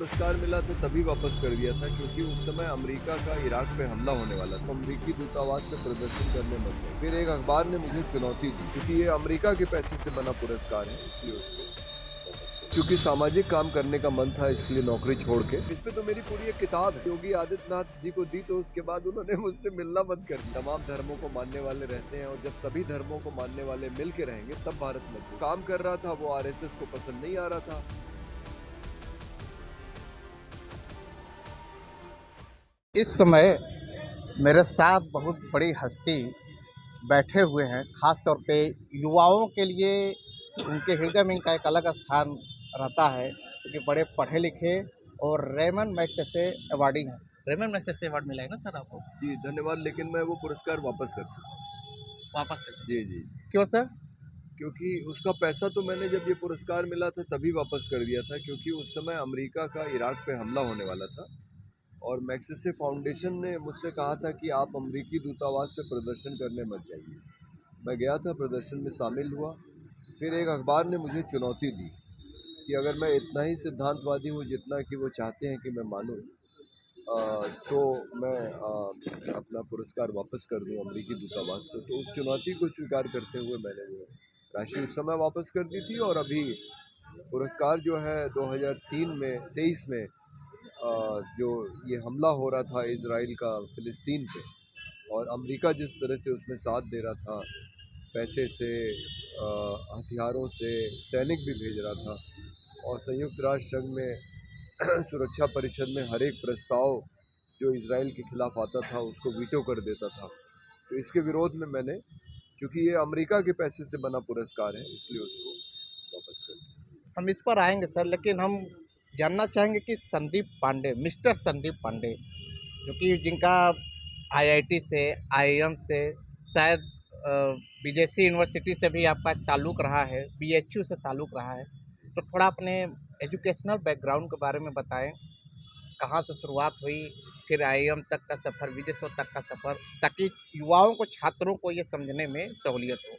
पुरस्कार मिला तो तभी वापस कर दिया था क्योंकि उस समय अमेरिका का इराक पे हमला होने वाला था। अमेरिकी दूतावास पे प्रदर्शन करने मत जाओ। फिर एक अखबार ने मुझे चुनौती दी क्योंकि ये अमेरिका के पैसे से बना पुरस्कार है, इसलिए उसको वापस कर। क्योंकि सामाजिक काम करने का मन था, इसलिए नौकरी छोड़ के। इस पे तो मेरी पूरी एक किताब है। योगी आदित्यनाथ जी को दी तो उसके बाद उन्होंने मुझसे मिलना बंद कर दिया। तमाम धर्मों को मानने वाले रहते हैं और जब सभी धर्मों को मानने वाले मिल के रहेंगे तब भारत मजबूत। काम कर रहा था वो आरएसएस को पसंद नहीं आ रहा था। इस समय मेरे साथ बहुत बड़ी हस्ती बैठे हुए हैं। खास तौर पे युवाओं के लिए उनके हृदय में इनका एक अलग स्थान रहता है क्योंकि बड़े पढ़े लिखे और रेमन मैग्सेसे अवार्डी हैं। रेमन मैग्सेसे अवार्ड मिला है ना सर आपको? जी, धन्यवाद, लेकिन मैं वो पुरस्कार वापस कर चुका हूँ। वापस कर जी, चुके जी। हैं। क्यों सर? क्योंकि उसका पैसा तो मैंने जब ये पुरस्कार मिला था तभी वापस कर दिया था क्योंकि उस समय अमेरिका का इराक पे हमला होने वाला था और मैग्सेसे फाउंडेशन ने मुझसे कहा था कि आप अमेरिकी दूतावास पे प्रदर्शन करने मत जाइए। मैं गया था, प्रदर्शन में शामिल हुआ। फिर एक अखबार ने मुझे चुनौती दी कि अगर मैं इतना ही सिद्धांतवादी हूँ जितना कि वो चाहते हैं कि मैं मानूँ, तो मैं अपना पुरस्कार वापस कर दूं अमेरिकी दूतावास को। तो उस चुनौती को स्वीकार करते हुए मैंने वो राशि उस समय वापस कर दी थी और अभी पुरस्कार जो है 2023 में जो ये हमला हो रहा था इजराइल का फिलिस्तीन पे और अमेरिका जिस तरह से उसमें साथ दे रहा था, पैसे से, हथियारों से, सैनिक भी भेज रहा था और संयुक्त राष्ट्र संघ में सुरक्षा परिषद में हर एक प्रस्ताव जो इजराइल के खिलाफ आता था उसको वीटो कर देता था। तो इसके विरोध में मैंने, चूंकि ये अमेरिका के पैसे से बना पुरस्कार है, इसलिए उसको वापस कर दिया। हम इस पर आएंगे सर, लेकिन हम जानना चाहेंगे कि संदीप पांडे, मिस्टर संदीप पांडे, जो कि जिनका आईआईटी से, आईआईएम से, शायद विदेशी यूनिवर्सिटी से भी आपका ताल्लुक़ रहा है, बीएचयू से ताल्लुक़ रहा है। तो थोड़ा अपने एजुकेशनल बैकग्राउंड के बारे में बताएं। कहाँ से शुरुआत हुई, फिर आईआईएम तक का सफ़र, विदेशों तक का सफ़र, ताकि युवाओं को, छात्रों को ये समझने में सहूलियत हो।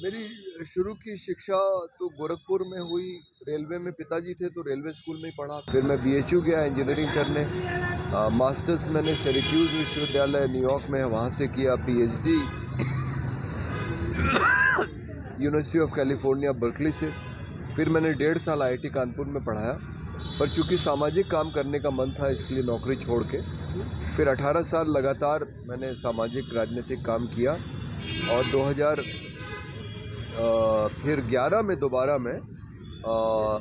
मेरी शुरू की शिक्षा तो गोरखपुर में हुई। रेलवे में पिताजी थे तो रेलवे स्कूल में ही पढ़ा। फिर मैं बीएचयू गया इंजीनियरिंग करने। मास्टर्स मैंने सिरैक्यूज़ विश्वविद्यालय न्यूयॉर्क में है, वहाँ से किया। PhD university of California Berkeley से। फिर मैंने 1.5 साल आईआईटी कानपुर में पढ़ाया, पर चूंकि सामाजिक काम करने का मन था इसलिए नौकरी छोड़ के फिर 18 साल लगातार मैंने सामाजिक राजनीतिक काम किया और 2000 फिर 11 में दोबारा मैं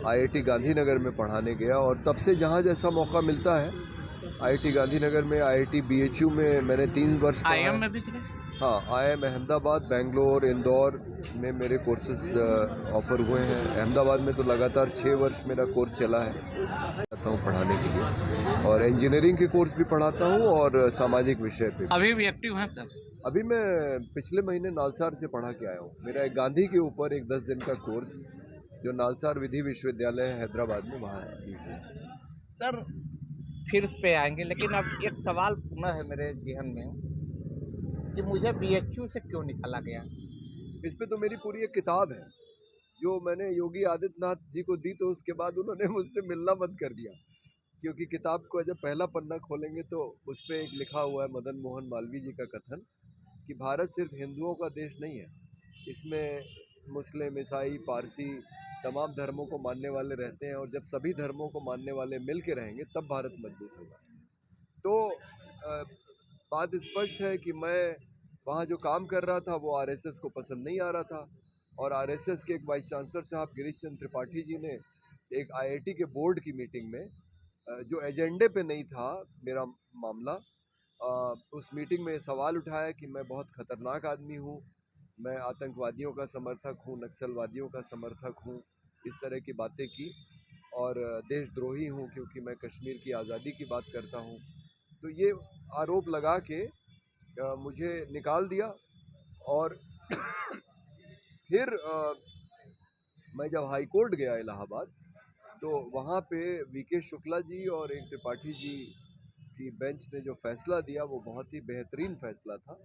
आईआईटी गांधीनगर में पढ़ाने गया और तब से जहाँ जैसा मौका मिलता है, आईआईटी गांधीनगर में, आईआईटी बीएचयू में मैंने 3 वर्ष पढ़ा आईआईएम है। में भी थे? हाँ, आईआईएम अहमदाबाद, बेंगलोर, इंदौर में मेरे कोर्सेज ऑफर हुए हैं। अहमदाबाद में तो लगातार 6 वर्ष मेरा कोर्स चला है, जाता हूँ पढ़ाने के लिए और इंजीनियरिंग के कोर्स भी पढ़ाता हूँ और सामाजिक विषय पे। अभी भी एक्टिव हैं सर? अभी मैं पिछले महीने नालसार से पढ़ा के आया हूँ। मेरा एक गांधी के ऊपर एक 10 दिन का कोर्स जो नालसार विधि विश्वविद्यालय है हैदराबाद में, वहाँ है। सर फिर इस पे आएंगे, लेकिन अब एक सवाल पुनः है मेरे जहन में कि मुझे बीएचयू से क्यों निकाला गया? इस पे तो मेरी पूरी एक किताब है जो मैंने योगी आदित्यनाथ जी को दी तो उसके बाद उन्होंने मुझसे मिलना बंद कर दिया। क्योंकि किताब को जब पहला पन्ना खोलेंगे तो उस पर एक लिखा हुआ है मदन मोहन मालवीय जी का कथन कि भारत सिर्फ हिंदुओं का देश नहीं है, इसमें मुस्लिम, ईसाई, पारसी तमाम धर्मों को मानने वाले रहते हैं और जब सभी धर्मों को मानने वाले मिल के रहेंगे तब भारत मजबूत होगा। तो बात स्पष्ट है कि मैं वहाँ जो काम कर रहा था वो आरएसएस को पसंद नहीं आ रहा था और आरएसएस के एक वाइस चांसलर साहब गिरीश चंद्र त्रिपाठी जी ने एक आईआईटी के बोर्ड की मीटिंग में, जो एजेंडे पे नहीं था मेरा मामला, उस मीटिंग में ये सवाल उठाया कि मैं बहुत खतरनाक आदमी हूँ, मैं आतंकवादियों का समर्थक हूँ, नक्सलवादियों का समर्थक हूँ, इस तरह की बातें की और देशद्रोही हूँ क्योंकि मैं कश्मीर की आज़ादी की बात करता हूँ। तो ये आरोप लगा के मुझे निकाल दिया और फिर मैं जब हाई कोर्ट गया इलाहाबाद तो वहाँ पे वीके शुक्ला जी और एक त्रिपाठी जी की बेंच ने जो फैसला दिया वो बहुत ही बेहतरीन फैसला था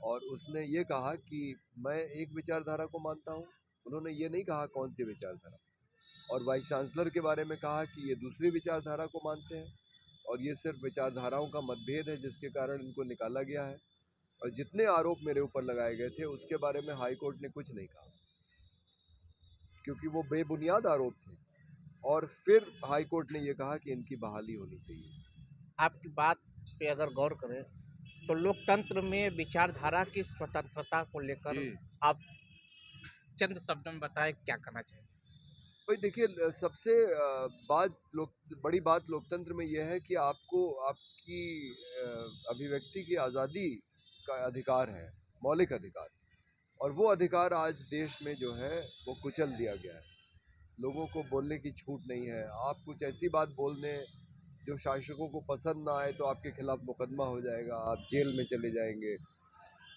और उसने ये कहा कि मैं एक विचारधारा को मानता हूँ। उन्होंने ये नहीं कहा कौन सी विचारधारा, और वाइस चांसलर के बारे में कहा कि ये दूसरी विचारधारा को मानते हैं और ये सिर्फ विचारधाराओं का मतभेद है जिसके कारण इनको निकाला गया है। और जितने आरोप मेरे ऊपर लगाए गए थे उसके बारे में हाई कोर्ट ने कुछ नहीं कहा क्योंकि वो बेबुनियाद आरोप थे। और फिर हाई कोर्ट ने ये कहा कि इनकी बहाली होनी चाहिए। आपकी बात पे अगर गौर करें तो लोकतंत्र में विचारधारा की स्वतंत्रता को लेकर आप चंद शब्दों में बताएं क्या करना चाहिए। भाई देखिए, सबसे बड़ी बात लोकतंत्र में यह है कि आपको आपकी अभिव्यक्ति की आज़ादी का अधिकार है, मौलिक अधिकार, और वो अधिकार आज देश में जो है वो कुचल दिया गया है। लोगों को बोलने की छूट नहीं है। आप कुछ ऐसी बात बोल दें जो शासकों को पसंद ना आए तो आपके खिलाफ मुकदमा हो जाएगा, आप जेल में चले जाएंगे।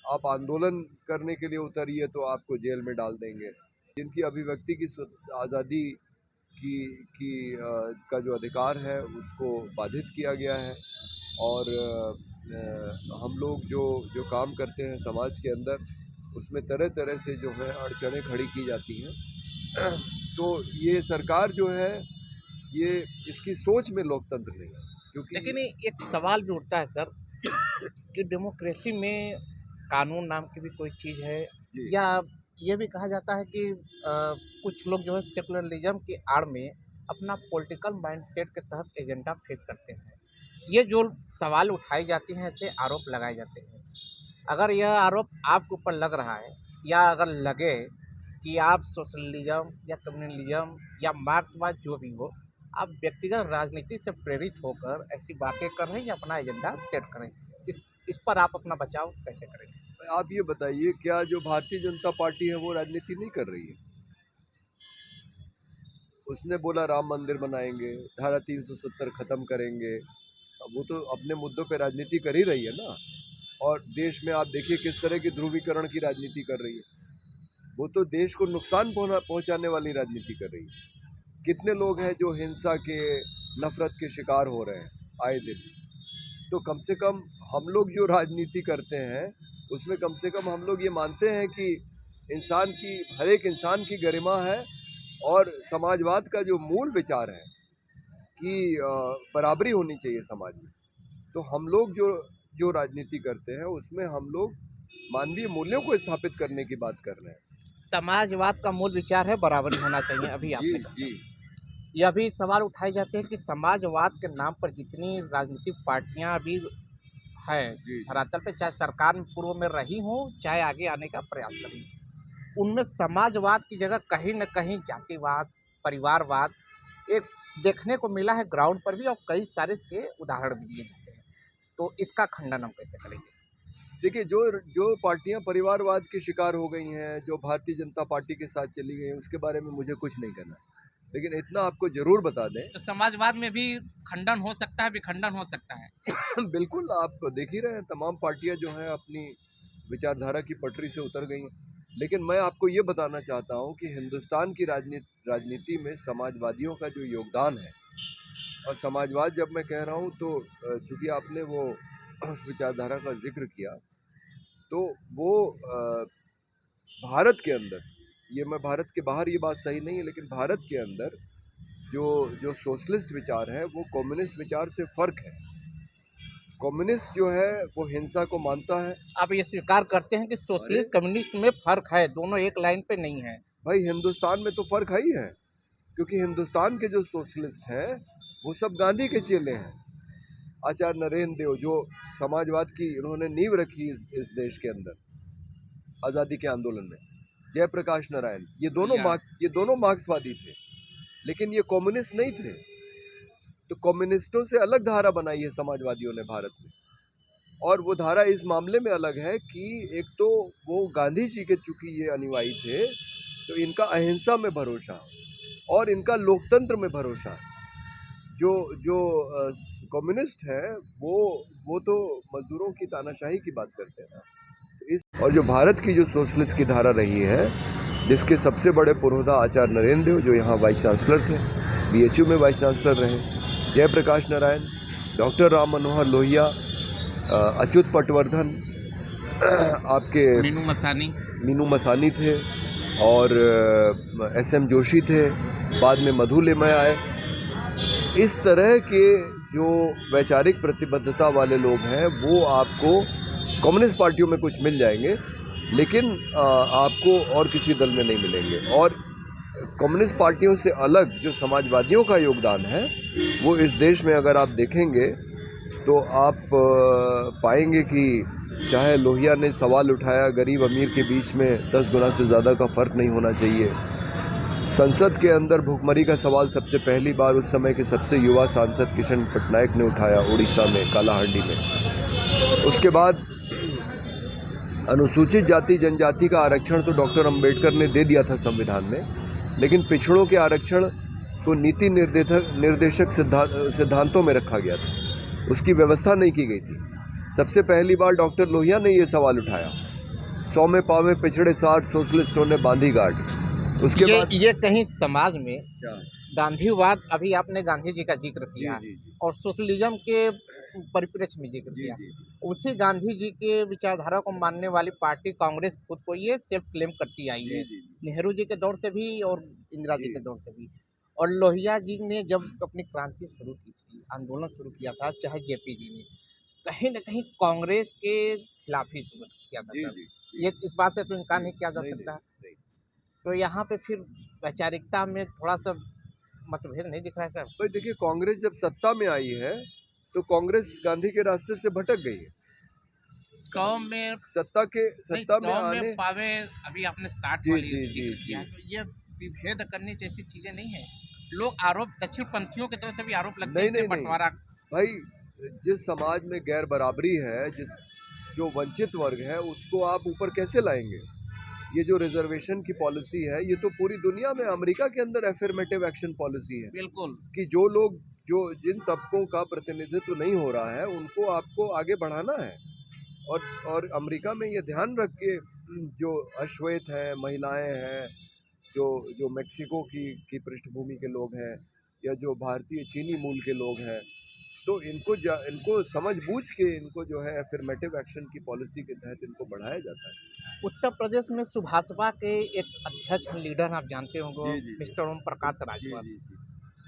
आप आंदोलन करने के लिए उतरिए तो आपको जेल में डाल देंगे। जिनकी अभिव्यक्ति की आज़ादी का जो अधिकार है उसको बाधित किया गया है। और हम लोग जो काम करते हैं समाज के अंदर उसमें तरह तरह से जो है अड़चनें खड़ी की जाती हैं। तो ये सरकार जो है ये इसकी सोच में लोकतंत्र नहीं है। क्योंकि लेकिन एक सवाल भी उठता है सर कि डेमोक्रेसी में कानून नाम की भी कोई चीज़ है, या ये भी कहा जाता है कि कुछ लोग जो है सेकुलरिज्म की आड़ में अपना पॉलिटिकल माइंडसेट के तहत एजेंडा फेस करते हैं। ये जो सवाल उठाई जाती हैं, ऐसे आरोप लगाए जाते हैं। अगर यह आरोप आपके ऊपर लग रहा है या अगर लगे कि आप सोशलिज्म या कम्युनलिज्म या मार्क्सवाद जो भी हो, आप व्यक्तिगत राजनीति से प्रेरित होकर ऐसी बातें कर रहे हैं या अपना एजेंडा सेट करें, इस पर आप अपना बचाव कैसे करेंगे? आप ये बताइए, क्या जो भारतीय जनता पार्टी है वो राजनीति नहीं कर रही है? उसने बोला राम मंदिर बनाएंगे, धारा 370 खत्म करेंगे, वो तो अपने मुद्दों पे राजनीति कर ही रही है ना। और देश में आप देखिए किस तरह की ध्रुवीकरण की राजनीति कर रही है। वो तो देश को नुकसान पहुंचाने वाली राजनीति कर रही है। कितने लोग हैं जो हिंसा के, नफरत के शिकार हो रहे हैं आए दिन। तो कम से कम हम लोग जो राजनीति करते हैं उसमें कम से कम हम लोग ये मानते हैं कि हर एक इंसान की गरिमा है, और समाजवाद का जो मूल विचार है कि बराबरी होनी चाहिए समाज में। तो हम लोग जो राजनीति करते हैं उसमें हम लोग मानवीय मूल्यों को स्थापित करने की बात कर रहे हैं। समाजवाद का मूल विचार है बराबरी होना चाहिए। अभी आपने जी यह भी सवाल उठाए जाते हैं कि समाजवाद के नाम पर जितनी राजनीतिक पार्टियां अभी है धरातल पे, चाहे सरकार में पूर्व में रही हो चाहे आगे आने का प्रयास करें, उनमें समाजवाद की जगह कहीं न कहीं जातिवाद, परिवारवाद एक देखने को मिला है ग्राउंड पर भी, और कई सारे इसके उदाहरण भी दिए जाते हैं। तो इसका खंडन हम कैसे करेंगे? देखिए, जो पार्टियां परिवारवाद के शिकार हो गई हैं, जो भारतीय जनता पार्टी के साथ चली गई हैं, उसके बारे में मुझे कुछ नहीं कहना, लेकिन इतना आपको जरूर बता दें तो समाजवाद में भी खंडन हो सकता है, विखंडन हो सकता है। बिल्कुल, आप देख ही रहे हैं तमाम पार्टियां जो हैं अपनी विचारधारा की पटरी से उतर गई हैं। लेकिन मैं आपको ये बताना चाहता हूं कि हिंदुस्तान की राजनीति में समाजवादियों का जो योगदान है, और समाजवाद जब मैं कह रहा हूं तो चूंकि आपने वो उस विचारधारा का जिक्र किया, तो वो भारत के अंदर, ये मैं भारत के बाहर ये बात सही नहीं है, लेकिन भारत के अंदर जो सोशलिस्ट विचार है वो कम्युनिस्ट विचार से फर्क है। कम्युनिस्ट जो है वो हिंसा को मानता है। आप ये स्वीकार करते हैं कि सोशलिस्ट कम्युनिस्ट में फर्क है, दोनों एक लाइन पे नहीं है? भाई, हिंदुस्तान में तो फर्क है ही है, क्योंकि हिंदुस्तान के जो सोशलिस्ट हैं वो सब गांधी के चेले हैं। आचार्य नरेंद्र देव जो समाजवाद की इन्होंने नींव रखी इस देश के अंदर आज़ादी के आंदोलन में, जयप्रकाश नारायण, ये दोनों मार्क्सवादी थे, लेकिन ये कम्युनिस्ट नहीं थे। तो कम्युनिस्टों से अलग धारा बनाई है समाजवादियों ने भारत में, और वो धारा इस मामले में अलग है कि एक तो वो गांधी जी के चूंकि ये अनुयायी थे, तो इनका अहिंसा में भरोसा और इनका लोकतंत्र में भरोसा। जो कम्युनिस्ट है वो तो मजदूरों की तानाशाही की बात करते हैं। और जो भारत की जो सोशलिस्ट की धारा रही है, जिसके सबसे बड़े पुरोधा आचार्य नरेंद्र देव जो यहाँ वाइस चांसलर थे, BHU में वाइस चांसलर रहे, जयप्रकाश नारायण, डॉक्टर राम मनोहर लोहिया, अच्युत पटवर्धन, आपके मीनू मसानी थे, और SM जोशी थे, बाद में मधु लिमय आए। इस तरह के जो वैचारिक प्रतिबद्धता वाले लोग हैं वो आपको कम्युनिस्ट पार्टियों में कुछ मिल जाएंगे, लेकिन आपको और किसी दल में नहीं मिलेंगे। और कम्युनिस्ट पार्टियों से अलग जो समाजवादियों का योगदान है वो इस देश में अगर आप देखेंगे तो आप पाएंगे कि चाहे लोहिया ने सवाल उठाया गरीब अमीर के बीच में 10 गुना से ज़्यादा का फ़र्क नहीं होना चाहिए। संसद के अंदर भुखमरी का सवाल सबसे पहली बार उस समय के सबसे युवा सांसद किशन पटनायक ने उठाया उड़ीसा में कालाहांडी में। उसके बाद अनुसूचित जाति जनजाति का आरक्षण तो डॉक्टर अंबेडकर ने दे दिया था संविधान में, लेकिन पिछड़ों के आरक्षण को नीति निर्देशक सिद्धांतों में रखा गया था, उसकी व्यवस्था नहीं की गई थी। सबसे पहली बार डॉक्टर लोहिया ने ये सवाल उठाया। 100 में पावे पिछड़े 60 सोशलिस्टों ने बांधी गांठ। उसके बाद ये कहीं समाज में क्या गांधीवाद, अभी आपने गांधी जी का जिक्र किया जी। और सोशलिज्म के परिप्रेक्ष्य में जिक्र किया, उसी गांधी जी के विचारधारा को मानने वाली पार्टी कांग्रेस खुद को ये सेल्फ क्लेम करती आई है, नेहरू जी के दौर से भी और इंदिरा जी के दौर से भी। और लोहिया जी ने जब अपनी क्रांति शुरू की थी, आंदोलन शुरू किया था, चाहे जेपी जी ने कहीं न कहीं कांग्रेस के खिलाफ ही शुरू किया था सर। ये इस बात से तो इनकार नहीं किया जा सकता। तो यहाँ पे फिर वैचारिकता में थोड़ा सा मतभेद नहीं दिख रहा है सर? भाई देखिए, कांग्रेस जब सत्ता में आई है तो कांग्रेस गांधी के रास्ते से भटक गई है। 100 में सत्ता में आने पावे, अभी आपने 60 वाली जिक्र किया, तो ये विभेद करने जैसी चीजें नहीं है। लोग आरोप दक्षिण पंथियों की तरफ से भी आरोप लगते हैं कि बंटवारा। भाई, जिस समाज में गैर बराबरी है, जो वंचित वर्ग है, उसको आप ऊपर कैसे लाएंगे? ये जो रिजर्वेशन की पॉलिसी है, ये तो पूरी दुनिया में, अमेरिका के अंदर एफर्मेटिव एक्शन पॉलिसी है। बिल्कुल, कि जिन तबकों का प्रतिनिधित्व नहीं हो रहा है उनको आपको आगे बढ़ाना है। और अमेरिका में ये ध्यान रख के जो अश्वेत हैं, महिलाएं हैं, जो मेक्सिको की पृष्ठभूमि के लोग हैं, या जो भारतीय चीनी मूल के लोग हैं, तो इनको समझ बूझ के इनको जो है एफर्मेटिव एक्शन की पॉलिसी के तहत इनको बढ़ाया जाता है। उत्तर प्रदेश में सुभाषपा के एक अध्यक्ष लीडर आप जानते होंगे, मिस्टर ओम प्रकाश राजभर।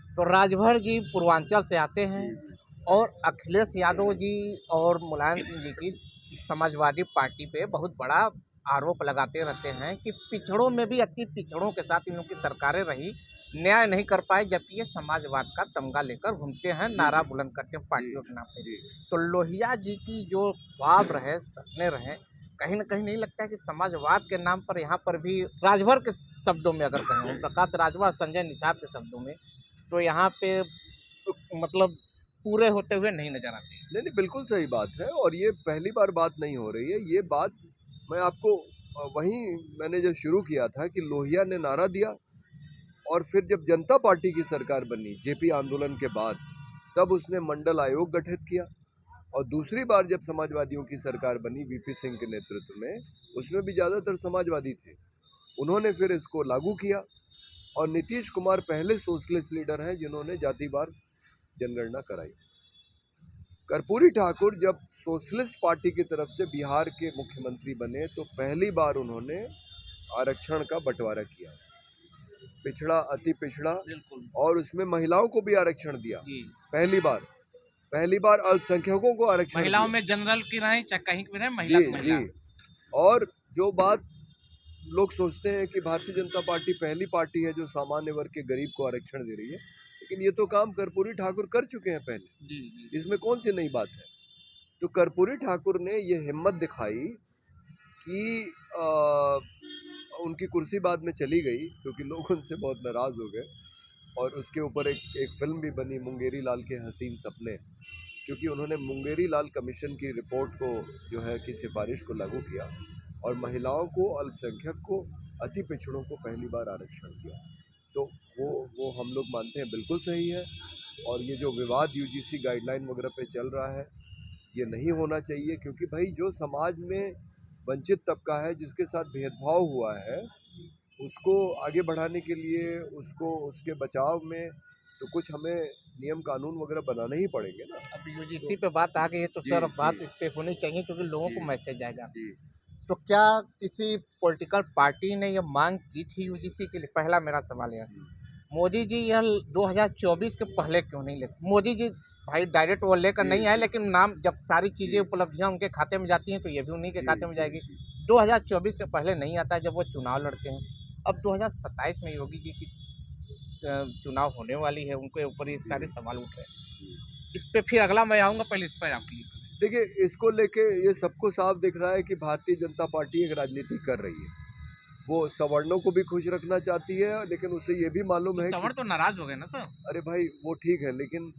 तो राजभर जी पूर्वांचल से आते हैं और अखिलेश यादव जी और मुलायम सिंह जी की समाजवादी पार्टी पे बहुत बड़ा आरोप लगाते रहते हैं कि पिछड़ों में भी अति पिछड़ों के साथ इन लोगों की सरकारें रही, न्याय नहीं कर पाए, जबकि ये समाजवाद का तमगा लेकर घूमते हैं, नारा बुलंद करते हैं पार्टियों के नाम पे। तो लोहिया जी की जो ख्वाब रहे, सपने रहे, कहीं ना कहीं नहीं लगता है कि समाजवाद के नाम पर यहाँ पर भी राजभर के शब्दों में अगर कहें, ओम प्रकाश राजभर, संजय निषाद के शब्दों में, तो यहाँ पे मतलब पूरे होते हुए नहीं नजर आते? नहीं, बिल्कुल सही बात है। और ये पहली बार बात नहीं हो रही है। ये बात मैं आपको वहीं मैंने जब शुरू किया था कि लोहिया ने नारा दिया, और फिर जब जनता पार्टी की सरकार बनी जेपी आंदोलन के बाद, तब उसने मंडल आयोग गठित किया। और दूसरी बार जब समाजवादियों की सरकार बनी वीपी सिंह के नेतृत्व में, उसमें भी ज़्यादातर समाजवादी थे, उन्होंने फिर इसको लागू किया। और नीतीश कुमार पहले सोशलिस्ट लीडर हैं जिन्होंने जातिवार जनगणना कराई। कर्पूरी ठाकुर जब सोशलिस्ट पार्टी की तरफ से बिहार के मुख्यमंत्री बने तो पहली बार उन्होंने आरक्षण का बंटवारा किया, पिछड़ा अति पिछड़ा, और उसमें महिलाओं को भी आरक्षण दिया। पहली बार अल्पसंख्यकों को आरक्षण, महिलाओं में जनरल की रहें चाहे कहीं की रहें, महिला जी। और जो बात लोग सोचते हैं कि भारतीय जनता पार्टी पहली पार्टी है जो सामान्य वर्ग के गरीब को आरक्षण दे रही है, लेकिन ये तो काम कर्पूरी ठाकुर कर चुके हैं पहले। इसमें कौन सी नई बात है? तो कर्पूरी ठाकुर ने ये हिम्मत दिखाई कि उनकी कुर्सी बाद में चली गई क्योंकि लोग उनसे बहुत नाराज हो गए, और उसके ऊपर एक फिल्म भी बनी, मुंगेरी लाल के हसीन सपने, क्योंकि उन्होंने मुंगेरी लाल कमीशन की रिपोर्ट को जो है कि सिफारिश को लागू किया और महिलाओं को, अल्पसंख्यक को, अति पिछड़ों को पहली बार आरक्षण दिया। तो वो हम लोग मानते हैं बिल्कुल सही है। और ये जो विवाद यूजीसी गाइडलाइन वगैरह पे चल रहा है, ये नहीं होना चाहिए, क्योंकि भाई जो समाज में वंचित तबका है, जिसके साथ भेदभाव हुआ है, उसको आगे बढ़ाने के लिए, उसको उसके बचाव में तो कुछ हमें नियम कानून वगैरह बनाने ही पड़ेंगे ना। अब यूजीसी पे बात आ गई है तो सर बात इस पे होनी चाहिए क्योंकि लोगों को मैसेज आएगा। तो क्या किसी पॉलिटिकल पार्टी ने ये मांग की थी यूजीसी के लिए? पहला मेरा सवाल यह है। मोदी जी यह 2024 के पहले क्यों नहीं लेते? मोदी जी भाई डायरेक्ट वो लेकर नहीं आए, लेकिन नाम जब सारी चीज़ें उपलब्धियां उनके खाते में जाती हैं तो ये भी उन्हीं के खाते में जाएगी। 2024 के पहले नहीं आता है जब वो चुनाव लड़ते हैं। अब 2027 में योगी जी की चुनाव होने वाली है, उनके ऊपर ये सारे सवाल उठ रहे हैं। इस पे फिर अगला मैं आऊँगा, पहले इस पर आप क्लिक करें। देखिए, इसको लेके ये सबको साफ दिख रहा है कि भारतीय जनता पार्टी एक राजनीति कर रही है। वो सवर्णों को भी खुश रखना चाहती है, लेकिन उसे ये भी मालूम है सवर्ण तो नाराज हो गए ना सर। अरे भाई वो ठीक है, लेकिन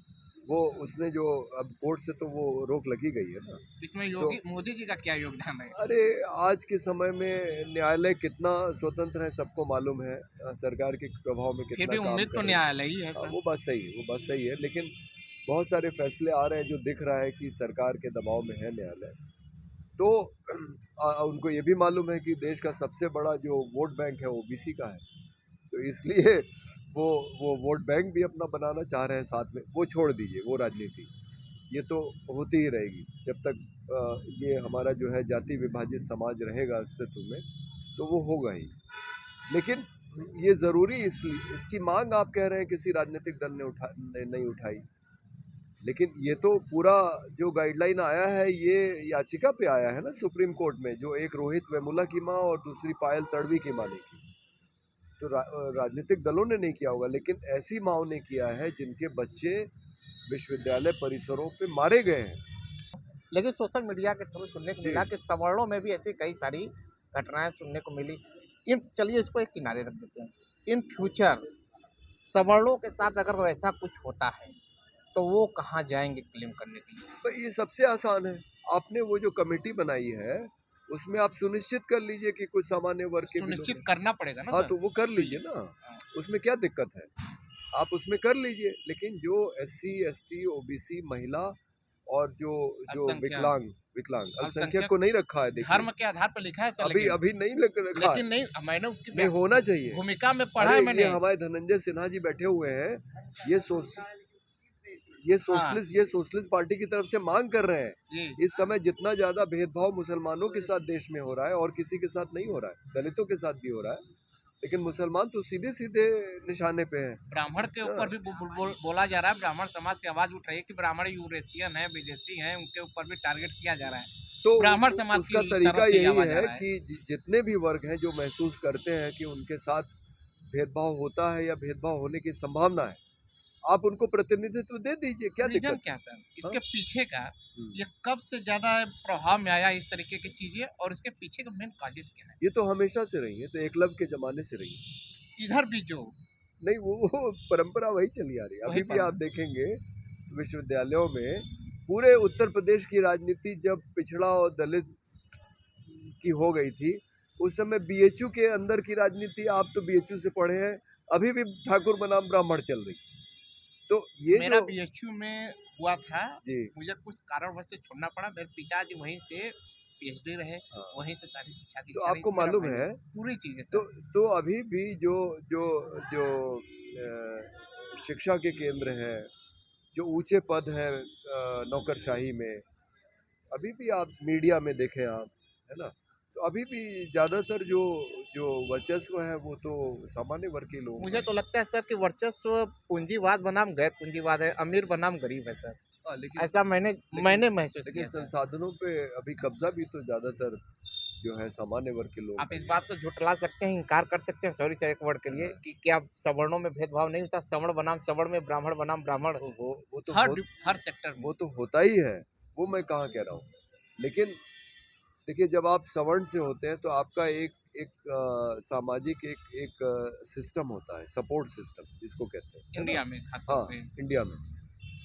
वो उसने जो अब कोर्ट से तो वो रोक लगी गई है ना। इसमें योगी मोदी जी का क्या योगदान है? अरे आज के समय में न्यायालय कितना स्वतंत्र है सबको मालूम है, सरकार के प्रभाव में फिर कितना भी काम उम्मीद कर तो रहे हैं। न्यायालय ही है सर। वो बात सही है, वो बात सही है, लेकिन बहुत सारे फैसले आ रहे हैं जो दिख रहा है कि सरकार के दबाव में है न्यायालय। तो उनको ये भी मालूम है कि देश का सबसे बड़ा जो वोट बैंक है ओबीसी का है, तो इसलिए वो वोट बैंक भी अपना बनाना चाह रहे हैं साथ में। वो छोड़ दीजिए, वो राजनीति ये तो होती ही रहेगी जब तक ये हमारा जो है जाति विभाजित समाज रहेगा अस्तित्व में, तो वो होगा ही। लेकिन ये ज़रूरी इसलिए इसकी मांग आप कह रहे हैं किसी राजनीतिक दल ने नहीं उठाई, लेकिन ये तो पूरा जो गाइडलाइन आया है ये याचिका पे आया है ना सुप्रीम कोर्ट में, जो एक रोहित वेमुला की माँ और दूसरी पायल तड़वी की माँ ने की। तो राजनीतिक दलों ने नहीं किया होगा, लेकिन ऐसी माँओं ने किया है जिनके बच्चे विश्वविद्यालय परिसरों पे मारे गए हैं। लेकिन सोशल मीडिया के थ्रू सुनने को मिला कि सवर्णों में भी ऐसी कई सारी घटनाएं सुनने को मिली। चलिए इसको एक किनारे रख देते हैं। इन फ्यूचर सवर्णों के साथ अगर वैसा कुछ होता है तो वो कहाँ जाएंगे क्लेम करने के लिए? भाई ये सबसे आसान है, आपने वो जो कमेटी बनाई है उसमें आप सुनिश्चित कर लीजिए कि कुछ सामान्य वर्ग के सुनिश्चित करना पड़ेगा ना। हाँ, सर? तो वो कर लीजिए ना, उसमें क्या दिक्कत है, आप उसमें कर लीजिए। लेकिन जो SC ST OBC महिला और जो विकलांग अल्पसंख्यक को नहीं रखा है। देखिए धर्म के आधार पर लिखा है सर, अभी नहीं रखा, लेकिन नहीं मैंने उसकी नहीं होना चाहिए भूमिका में पढ़ा है मैंने। हमारे धनंजय सिन्हा जी बैठे हुए हैं, ये सोशलिस्ट पार्टी की तरफ से मांग कर रहे हैं। इस समय जितना ज्यादा भेदभाव मुसलमानों के साथ देश में हो रहा है और किसी के साथ नहीं हो रहा है, दलितों के साथ भी हो रहा है, लेकिन मुसलमान तो सीधे सीधे निशाने पे है। ब्राह्मण के ऊपर भी बोला जा रहा है, ब्राह्मण समाज की आवाज उठ रही है कि ब्राह्मण यूरेशियन है, विदेशी है, उनके ऊपर भी टारगेट किया जा रहा है। तो ब्राह्मण समाज उसका तरीका यही है कि जितने भी वर्ग हैं जो महसूस करते हैं कि उनके साथ भेदभाव होता है या भेदभाव होने की संभावना है, आप उनको प्रतिनिधित्व दे दीजिए। क्या दिक्कत क्या सर इसके पीछे का, ये कब से ज्यादा प्रभाव में आया इस तरीके की चीजें, और इसके पीछे का मेन काजेस क्या है? ये तो हमेशा से रही है, तो एकलव्य के जमाने से रही है। इधर भी जो नहीं वो परंपरा वही चली आ रही है। अभी भी आप देखेंगे तो विश्वविद्यालयों में पूरे उत्तर प्रदेश की राजनीति जब पिछड़ा और दलित की हो गई थी, उस समय BHU के अंदर की राजनीति, आप तो BHU से पढ़े हैं, अभी भी ठाकुर बनाम ब्राह्मण चल रही। तो ये मेरा BHU में हुआ था जी, मुझे कुछ कारणवश से छोड़ना पड़ा। मेरे पिताजी वहीं से PhD रहे, वहीं से सारी शिक्षा की। तो आपको मालूम है पूरी चीजें तो अभी भी जो जो जो शिक्षा के केंद्र हैं, जो ऊंचे पद हैं नौकरशाही में, अभी भी आप मीडिया में देखें आप, है ना, तो अभी भी ज्यादातर जो वर्चस्व है वो तो सामान्य वर्ग के लोग। मुझे तो लगता है सर कि वर्चस्व पूंजीवाद बनाम गैर पूंजीवाद है, अमीर बनाम गरीब है सर। लेकिन ऐसा मैंने महसूस किया। लेकिन संसाधनों पे अभी कब्जा भी तो ज्यादातर जो है सामान्य वर्ग के लोग। आप इस बात को झुटला सकते हैं, इनकार कर सकते हैं, सॉरी सर एक वर्ड के लिए, कि क्या सवर्णों में भेदभाव नहीं होता? सवर्ण बनाम सवर्ण में, ब्राह्मण बनाम ब्राह्मण, वो तो हर सेक्टर में वो तो होता ही है, वो मैं कहाँ कह रहा हूँ। लेकिन देखिए, जब आप सवर्ण से होते हैं तो आपका एक सामाजिक एक सिस्टम होता है, सपोर्ट सिस्टम जिसको कहते हैं इंडिया में, हाँ इंडिया में,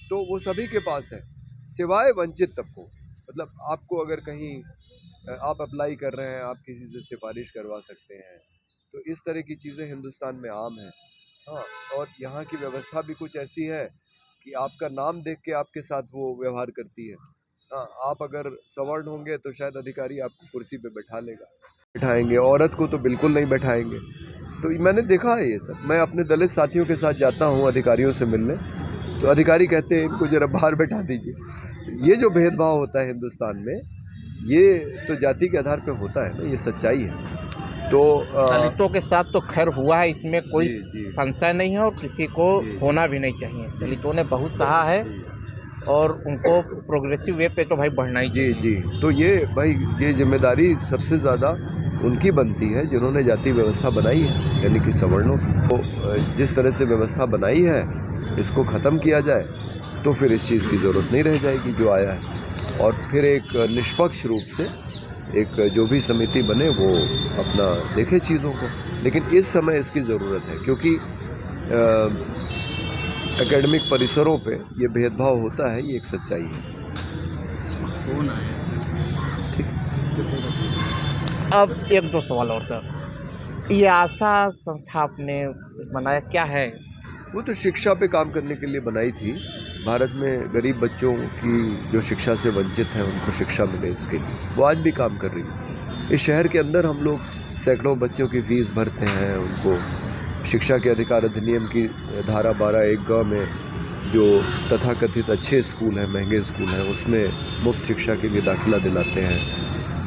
तो वो सभी के पास है सिवाय वंचित तबकों। मतलब आपको अगर कहीं आप अप्लाई कर रहे हैं, आप किसी से सिफारिश करवा सकते हैं, तो इस तरह की चीज़ें हिंदुस्तान में आम हैं। हाँ, और यहाँ की व्यवस्था भी कुछ ऐसी है कि आपका नाम देख के आपके साथ वो व्यवहार करती है। हाँ, आप अगर सवर्ण होंगे तो शायद अधिकारी आपको कुर्सी पे बैठाएंगे, औरत को तो बिल्कुल नहीं बैठाएंगे। तो मैंने देखा है ये सब। मैं अपने दलित साथियों के साथ जाता हूँ अधिकारियों से मिलने, तो अधिकारी कहते हैं इनको जरा बाहर बैठा दीजिए। ये जो भेदभाव होता है हिंदुस्तान में, ये तो जाति के आधार पर होता है ना, ये सच्चाई है। तो दलितों के साथ तो खैर हुआ है, इसमें कोई जी। संशय नहीं है और किसी को होना भी नहीं चाहिए। दलितों ने बहुत सहा है और उनको प्रोग्रेसिव वे पे तो भाई बढ़ना ही चाहिए। जी। तो ये भाई ये जिम्मेदारी सबसे ज़्यादा उनकी बनती है जिन्होंने जाति व्यवस्था बनाई है, यानी कि सवर्णों की। तो जिस तरह से व्यवस्था बनाई है इसको ख़त्म किया जाए तो फिर इस चीज़ की ज़रूरत नहीं रह जाएगी जो आया है, और फिर एक निष्पक्ष रूप से एक जो भी समिति बने वो अपना देखे चीज़ों को। लेकिन इस समय इसकी ज़रूरत है क्योंकि एकेडमिक परिसरों पे ये भेदभाव होता है, ये एक सच्चाई है। ठीक। अब एक दो सवाल और सर, ये आशा संस्था आपने बनाया क्या है? वो तो शिक्षा पे काम करने के लिए बनाई थी। भारत में गरीब बच्चों की जो शिक्षा से वंचित हैं उनको शिक्षा मिले, इसके लिए वो आज भी काम कर रही है। इस शहर के अंदर हम लोग सैकड़ों बच्चों की फ़ीस भरते हैं, उनको शिक्षा के अधिकार अधिनियम की धारा 12(1)(ग) में जो तथाकथित अच्छे स्कूल हैं, महंगे स्कूल हैं, उसमें मुफ्त शिक्षा के लिए दाखिला दिलाते हैं।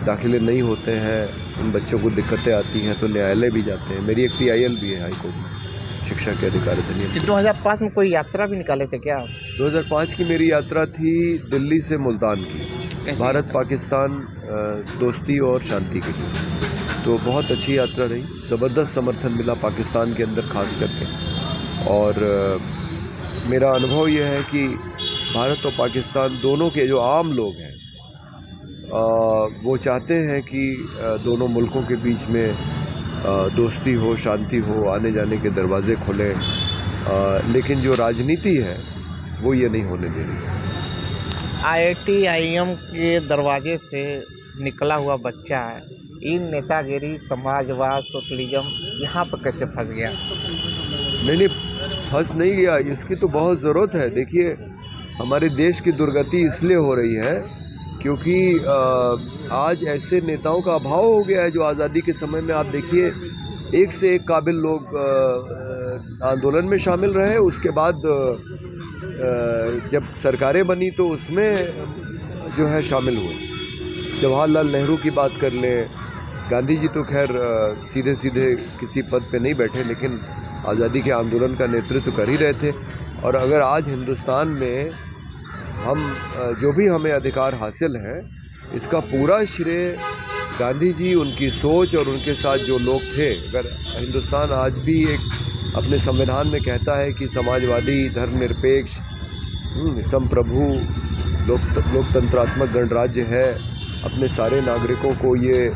दाखिले नहीं होते हैं, उन बच्चों को दिक्कतें आती हैं तो न्यायालय भी जाते हैं। मेरी एक PIL भी है हाईकोर्ट शिक्षा के अधिकार अधिनियम। 2005 में कोई यात्रा भी निकाले थे क्या? 2005 की मेरी यात्रा थी दिल्ली से मुल्तान की, भारत पाकिस्तान दोस्ती और शांति के लिए। तो बहुत अच्छी यात्रा रही, ज़बरदस्त समर्थन मिला पाकिस्तान के अंदर खास करके। और मेरा अनुभव यह है कि भारत और पाकिस्तान दोनों के जो आम लोग हैं वो चाहते हैं कि दोनों मुल्कों के बीच में दोस्ती हो, शांति हो, आने जाने के दरवाज़े खुलें, लेकिन जो राजनीति है वो ये नहीं होने दे रही। IIT IIM के दरवाजे से निकला हुआ बच्चा है, इन नेतागिरी, समाजवाद, सोशलिज्म यहाँ पर कैसे फंस गया? नहीं, फंस नहीं गया, इसकी तो बहुत ज़रूरत है। देखिए, हमारे देश की दुर्गति इसलिए हो रही है क्योंकि आज ऐसे नेताओं का अभाव हो गया है जो आज़ादी के समय में, आप देखिए, एक से एक काबिल लोग आंदोलन में शामिल रहे। उसके बाद जब सरकारें बनी तो उसमें जो है शामिल हुए। जवाहरलाल नेहरू की बात कर लें, गांधी जी तो खैर सीधे सीधे किसी पद पे नहीं बैठे, लेकिन आज़ादी के आंदोलन का नेतृत्व कर ही रहे थे। और अगर आज हिंदुस्तान में हम जो भी हमें अधिकार हासिल है, इसका पूरा श्रेय गांधी जी, उनकी सोच और उनके साथ जो लोग थे। अगर हिंदुस्तान आज भी एक अपने संविधान में कहता है कि समाजवादी, धर्मनिरपेक्ष, संप्रभु, लोकतंत्रात्मक गणराज्य है, अपने सारे नागरिकों को ये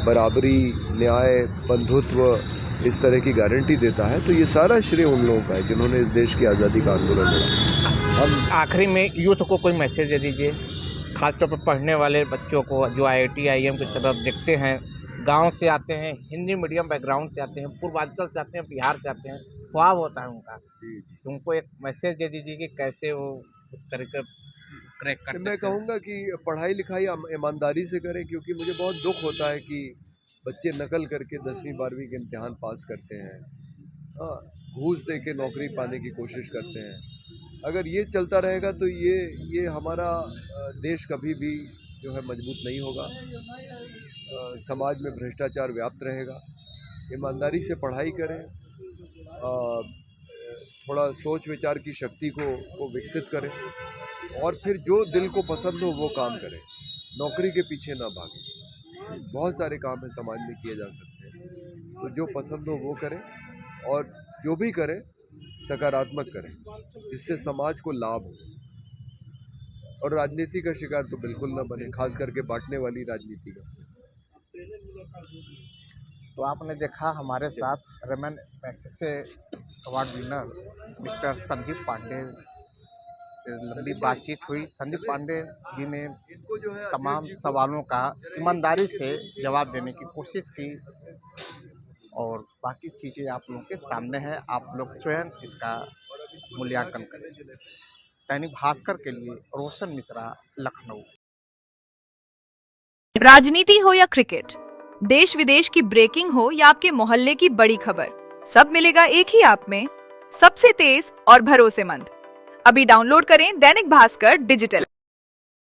बराबरी, न्याय, बंधुत्व, इस तरह की गारंटी देता है, तो ये सारा श्रेय उन लोगों का है जिन्होंने इस देश की आज़ादी का आंदोलन लड़ा। हम आखिरी में यूथ को कोई मैसेज दे दीजिए, खासतौर पर पढ़ने वाले बच्चों को जो IIT IIM की तरफ देखते हैं, गांव से आते हैं, हिंदी मीडियम बैकग्राउंड से आते हैं, पूर्वांचल से आते हैं, बिहार से आते हैं, ख्वाब होता है उनका, उनको एक मैसेज दे दीजिए कि कैसे वो उस तरीके क्रैक कर सकते हैं। मैं कहूँगा कि पढ़ाई लिखाई ईमानदारी से करें, क्योंकि मुझे बहुत दुख होता है कि बच्चे नकल करके 10वीं 12वीं के इम्तिहान पास करते हैं, घूस दे के नौकरी पाने की कोशिश करते हैं। अगर ये चलता रहेगा तो ये हमारा देश कभी भी जो है मजबूत नहीं होगा। समाज में भ्रष्टाचार व्याप्त रहेगा। ईमानदारी से पढ़ाई करें, थोड़ा सोच विचार की शक्ति को विकसित करें, और फिर जो दिल को पसंद हो वो काम करें, नौकरी के पीछे ना भागें। बहुत सारे काम है समाज में किए जा सकते हैं, तो जो पसंद हो वो करें, और जो भी करें सकारात्मक करें, जिससे समाज को लाभ हो। और राजनीति का शिकार तो बिल्कुल ना बने, खास करके बांटने वाली राजनीति का। तो आपने देखा हमारे साथ Ramon Magsaysay award winner mister Sandeep Pandey से लंबी बातचीत हुई। संदीप पांडे जी ने तमाम सवालों का ईमानदारी से जवाब देने की कोशिश की, और बाकी चीज़ें आप लोगों के सामने हैं, आप लोग स्वयं इसका मूल्यांकन करें। दैनिक भास्कर के लिए रोशन मिश्रा, लखनऊ। राजनीति हो या क्रिकेट, देश विदेश की ब्रेकिंग हो या आपके मोहल्ले की बड़ी खबर, सब मिलेगा एक ही ऐप में, सबसे तेज और भरोसेमंद। अभी डाउनलोड करें दैनिक भास्कर डिजिटल।